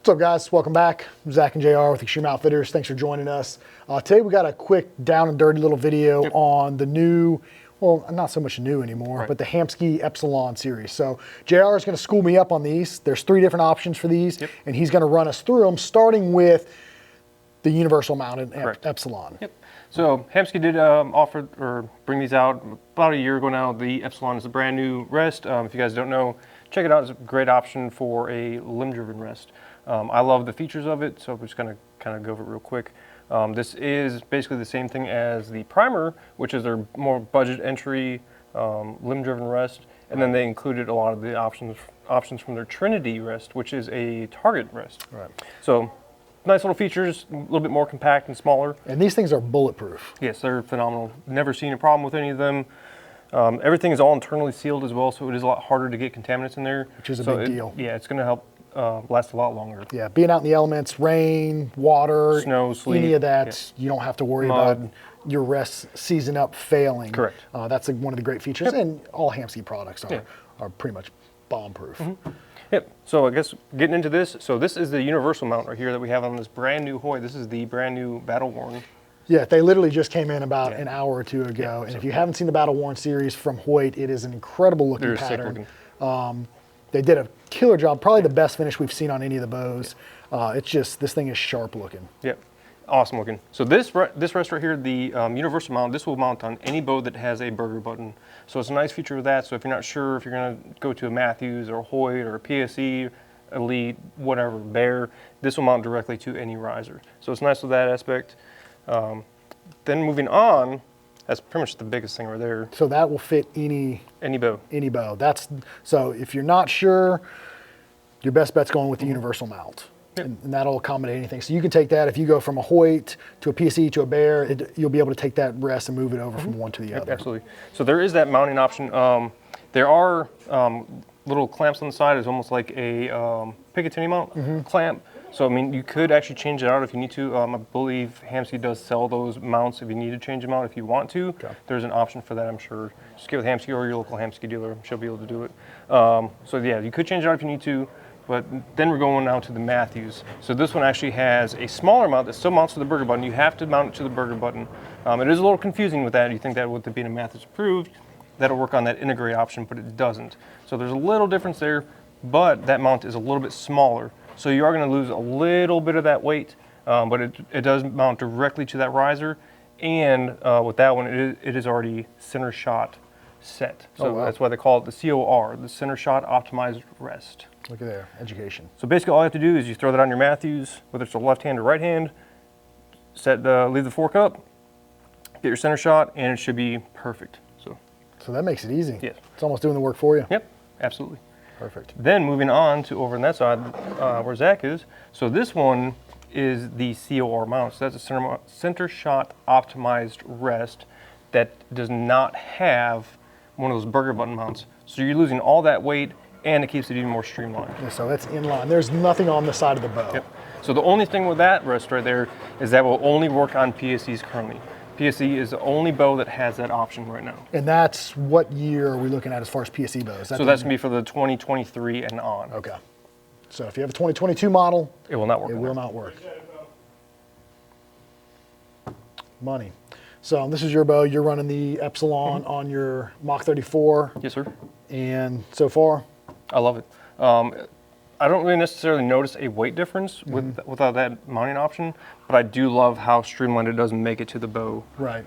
What's up, guys? Welcome back. I'm Zach and JR with Extreme Outfitters. Thanks for joining us. Today we got a quick down and dirty little video on the new, well, not so much new anymore, but the Hamskea Epsilon Series. So JR is going to school me up on these. There's 3 different options for these, and he's going to run us through them, starting with the Universal mounted Epsilon. So Hamskea did offer or bring these out about a year ago now. The Epsilon is a brand new rest. If you guys don't know, check it out. It's a great option for a limb-driven rest. I love the features of it, so I'm just going to kind of go over it real quick. This is basically the same thing as the primer, which is their more budget entry limb-driven rest, and then they included a lot of the options from their Trinity rest, which is a target rest. So nice little features, a little bit more compact and smaller. And these things are bulletproof. Yes, they're phenomenal. Never seen a problem with any of them. Everything is all internally sealed as well, so it is a lot harder to get contaminants in there. Which is a big deal. Yeah, it's going to help last a lot longer. Yeah, being out in the elements, rain, water, snow, sleet, any of that, you don't have to worry about your rest season up failing. Correct. That's one of the great features, and all Hamskea products are pretty much bomb-proof. So I guess getting into this, so this is the Universal mount right here that we have on this brand new Hoyt. This is the brand new Battle Worn. Yeah, they literally just came in about an hour or two ago, and if you haven't seen the Battle Worn series from Hoyt, it is an incredible looking pattern. They did a killer job, probably the best finish we've seen on any of the bows. It's just, this thing is sharp looking. Awesome looking. So this rest right here, the Universal mount, this will mount on any bow that has a burger button. So it's a nice feature of that. So if you're not sure if you're going to go to a Mathews or a Hoyt or a PSE, Elite, whatever, Bear, this will mount directly to any riser. So it's nice with that aspect. Then moving on, that's pretty much the biggest thing right there. So that will fit any bow. Any bow. So if you're not sure, your best bet's going with the Universal mount. And that'll accommodate anything. So you can take that, if you go from a Hoyt to a PSE to a Bear, you'll be able to take that rest and move it over from one to the other. Absolutely. So there is that mounting option. There are little clamps on the side. It's almost like a Picatinny mount clamp. So I mean, you could actually change it out if you need to. I believe Hamskea does sell those mounts if you need to change them out if you want to. There's an option for that, I'm sure. Just get with Hamskea or your local Hamskea dealer. She'll be able to do it. So yeah, you could change it out if you need to. But then we're going now to the Mathews. So this one actually has a smaller mount that still mounts to the burger button. You have to mount it to the burger button. It is a little confusing with that. You think that with it being a Mathews Approved, that'll work on that integrate option, but it doesn't. So there's a little difference there, but that mount is a little bit smaller. So you are going to lose a little bit of that weight, but it does mount directly to that riser. And with that one, it is already center shot set. So that's why they call it the COR, the center shot optimized rest. Look at there, education. So basically all you have to do is you throw that on your Mathews, whether it's a left hand or right hand, leave the fork up, get your center shot, and it should be perfect. So that makes it easy. Yes. It's almost doing the work for you. Yep, absolutely. Perfect. Then moving on to over on that side where Zach is. So this one is the COR mount. So that's a center shot optimized rest that does not have one of those burger button mounts. So you're losing all that weight, and it keeps it even more streamlined. Yeah, so it's in line. There's nothing on the side of the bow. So the only thing with that rest right there is that will only work on PSEs currently. PSE is the only bow that has that option right now. And that's what year are we looking at as far as PSE bows? So that's going to be for the 2023 and on. Okay. So if you have a 2022 model, it will not work. It will not work. Money. So this is your bow. You're running the Epsilon on your Mach 34. Yes, sir. And so far? I love it. I don't really necessarily notice a weight difference without that mounting option, but I do love how streamlined it does make it to the bow. Right.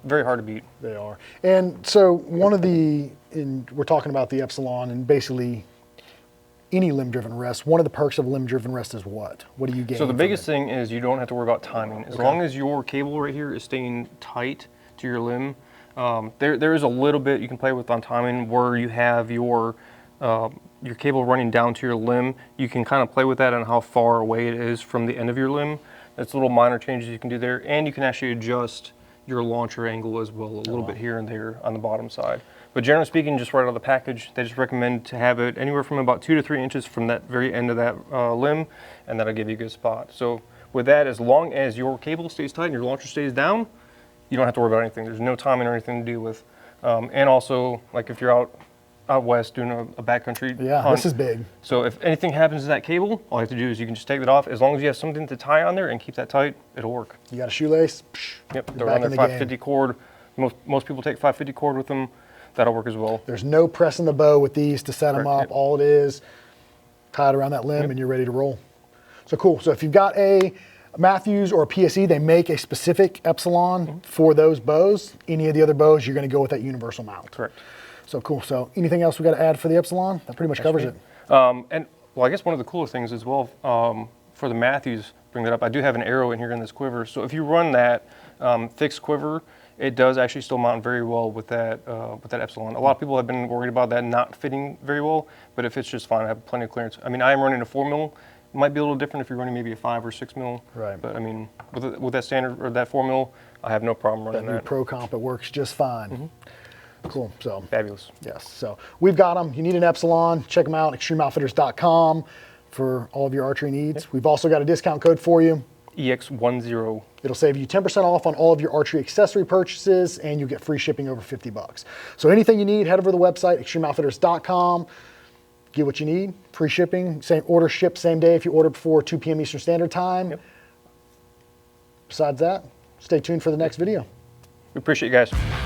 Very hard to beat. They are. And so we're talking about the Epsilon and basically any limb-driven rest. One of the perks of limb-driven rest is what? What do you gain? So the biggest thing is you don't have to worry about timing. As long as your cable right here is staying tight to your limb, there is a little bit you can play with on timing where you have your cable running down to your limb. You can kind of play with that on how far away it is from the end of your limb. That's little minor changes you can do there, and you can actually adjust your launcher angle as well, a little bit here and there on the bottom side. But generally speaking, just right out of the package, they just recommend to have it anywhere from about 2 to 3 inches from that very end of that limb, and that'll give you a good spot. So with that, as long as your cable stays tight and your launcher stays down, you don't have to worry about anything. There's no timing or anything to do with. And also, like if you're out out west doing a backcountry Yeah, hunt. this is big. So if anything happens to that cable, all you have to do is you can just take it off. As long as you have something to tie on there and keep that tight, it'll work. You got a shoelace? Yep, You're they're back on their in the 550 cord. Most people take 550 cord with them. That'll work as well. There's no pressing the bow with these to set them Correct, up. yep. All it is, tie it around that limb and you're ready to roll. So cool. So if you've got a Mathews or a PSE, they make a specific Epsilon for those bows. Any of the other bows, you're going to go with that universal mount. Correct. So cool. So anything else we got to add for the Epsilon? That pretty much covers it. And well, I guess one of the coolest things as well for the Mathews, bring that up. I do have an arrow in here in this quiver. So if you run that fixed quiver, it does actually still mount very well with that Epsilon. A lot of people have been worried about that not fitting very well, but it fits just fine. I have plenty of clearance. I mean, I am running a 4 mil. It might be a little different if you're running maybe a 5 or 6 mil. Right. But I mean, with that standard or that 4 mil, I have no problem running That new that. Pro Comp, it works just fine. Cool. So Fabulous. yes. So we've got them. You need an Epsilon, check them out, extremeoutfitters.com for all of your archery needs. We've also got a discount code for you. EX10. It'll save you 10% off on all of your archery accessory purchases, and you get free shipping over $50. So anything you need, head over to the website, extremeoutfitters.com. Get what you need, free shipping, same order shipped same day if you order before 2 p.m. Eastern Standard Time. Yep. Besides that, stay tuned for the next video. We appreciate you guys.